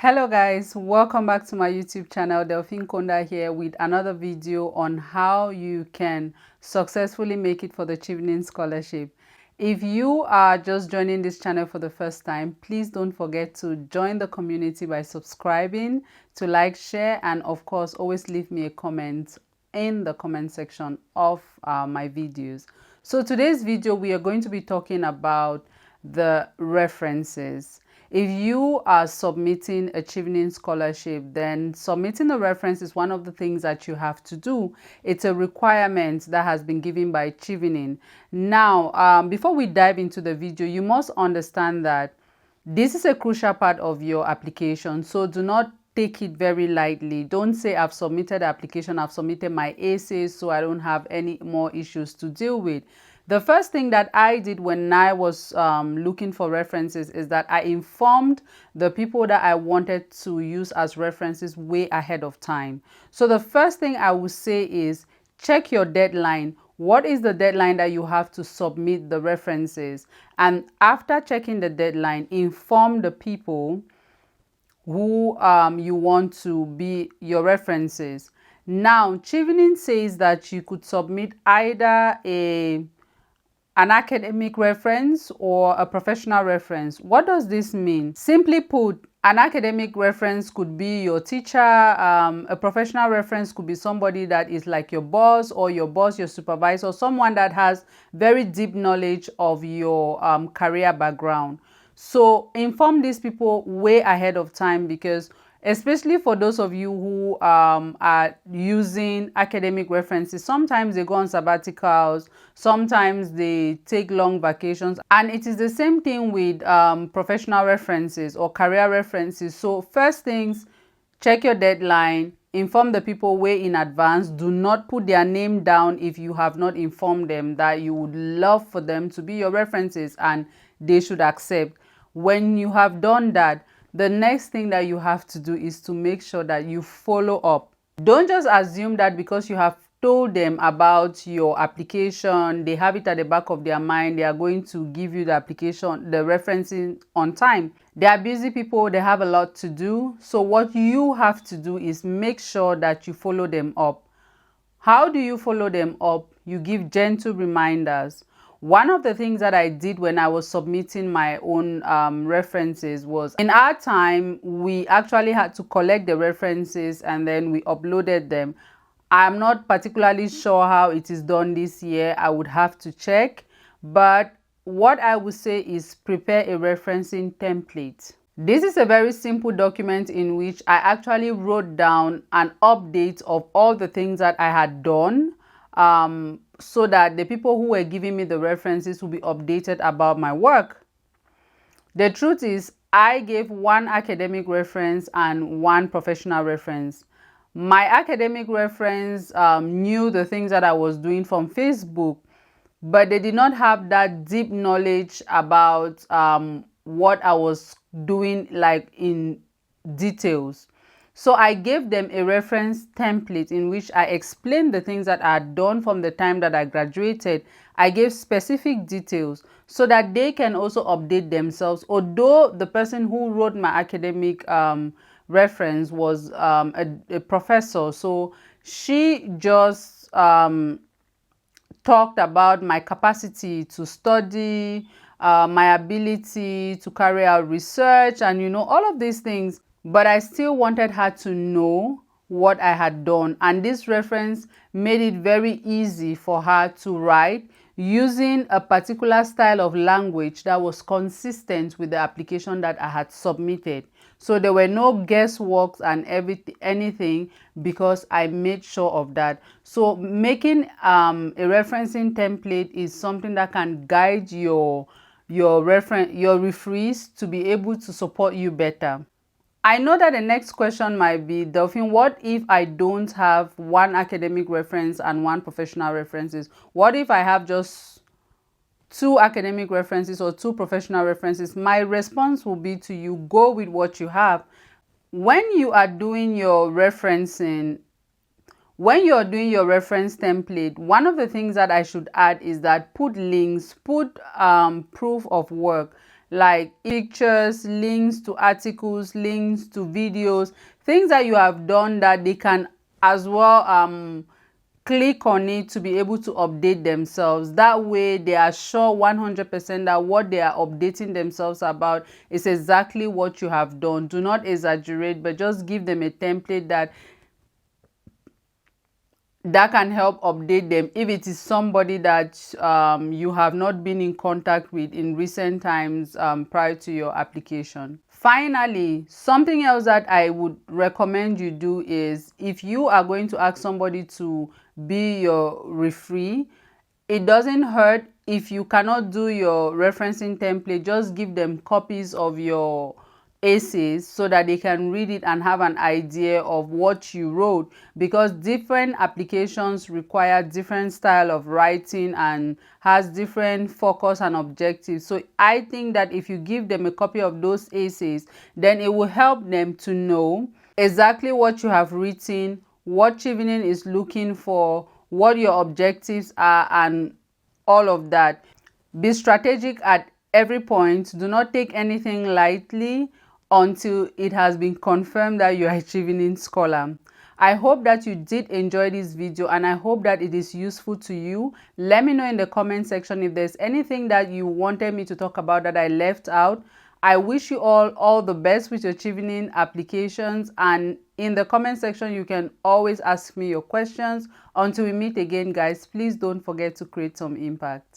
Hello guys, welcome back to my YouTube channel. Delphine Konda here with another video on how you can successfully make it for the Chevening scholarship. If you are just joining this channel for the first time, please don't forget to join the community by subscribing, to like, share, and of course always leave me a comment in the comment section of my videos. So today's video we are going to be talking about the references. If you are submitting a Chevening scholarship, then submitting a reference is one of the things that you have to do. It's a requirement that has been given by Chevening. Now, before we dive into the video, you must understand that this is a crucial part of your application. So do not take it very lightly. Don't say I've submitted the application, I've submitted my essays, so I don't have any more issues to deal with. The first thing that I did when I was looking for references is that I informed the people that I wanted to use as references way ahead of time. So the first thing I would say is check your deadline. What is the deadline that you have to submit the references? And after checking the deadline, inform the people who you want to be your references. Now, Chevening says that you could submit either an academic reference or a professional reference. What does this mean? Simply put, an academic reference could be your teacher. A professional reference could be somebody that is like your boss, your supervisor, someone that has very deep knowledge of your career background. So inform these people way ahead of time, because especially for those of you who are using academic references, sometimes they go on sabbaticals, sometimes they take long vacations, and it is the same thing with professional references or career references. So first things, check your deadline, inform the people way in advance. Do not put their name down if you have not informed them that you would love for them to be your references and they should accept. When you have done that, the next thing that you have to do is to make sure that you follow up. Don't just assume that because you have told them about your application, they have it at the back of their mind, they are going to give you the application, the referencing on time. They are busy people, they have a lot to do. So what you have to do is make sure that you follow them up. How do you follow them up? You give gentle reminders. One of the things that I did when I was submitting my own references was, in our time, we actually had to collect the references and then we uploaded them. I'm not particularly sure how it is done this year. I would have to check. But what I would say is prepare a referencing template. This is a very simple document in which I actually wrote down an update of all the things that I had done, so that the people who were giving me the references will be updated about my work. The truth is, I gave one academic reference and one professional reference. My academic reference knew the things that I was doing from Facebook, but they did not have that deep knowledge about what I was doing, like in details. So I gave them a reference template in which I explained the things that I had done from the time that I graduated. I gave specific details so that they can also update themselves. Although the person who wrote my academic reference was a professor, so she just talked about my capacity to study, my ability to carry out research, and all of these things. But I still wanted her to know what I had done, and this reference made it very easy for her to write using a particular style of language that was consistent with the application that I had submitted. So there were no guessworks and anything, because I made sure of that. So making a referencing template is something that can guide your referees to be able to support you better. I know that the next question might be, Delphine, what if I don't have one academic reference and one professional references? What if I have just two academic references or two professional references? My response will be to you, go with what you have. When you are doing your referencing, when you're doing your reference template, one of the things that I should add is that put links, put proof of work. like pictures, links to articles, links to videos, things that you have done that they can as well click on it to be able to update themselves. That way they are sure 100% that what they are updating themselves about is exactly what you have done. Do not exaggerate, but just give them a template that can help update them if it is somebody that you have not been in contact with in recent times prior to your application. Finally, something else that I would recommend you do is, if you are going to ask somebody to be your referee, it doesn't hurt if you cannot do your referencing template. Just give them copies of your essays so that they can read it and have an idea of what you wrote, because different applications require different style of writing and has different focus and objectives. So I think that if you give them a copy of those essays, then it will help them to know exactly what you have written, what Chevening is looking for, what your objectives are, and all of that. Be strategic at every point. Do not take anything lightly until it has been confirmed that you are a Chevening scholar. I hope that you did enjoy this video, and I hope that it is useful to you. Let me know in the comment section if there's anything that you wanted me to talk about that I left out. I wish you all the best with your Chevening applications, and in the comment section you can always ask me your questions. Until we meet again, guys, please don't forget to create some impact.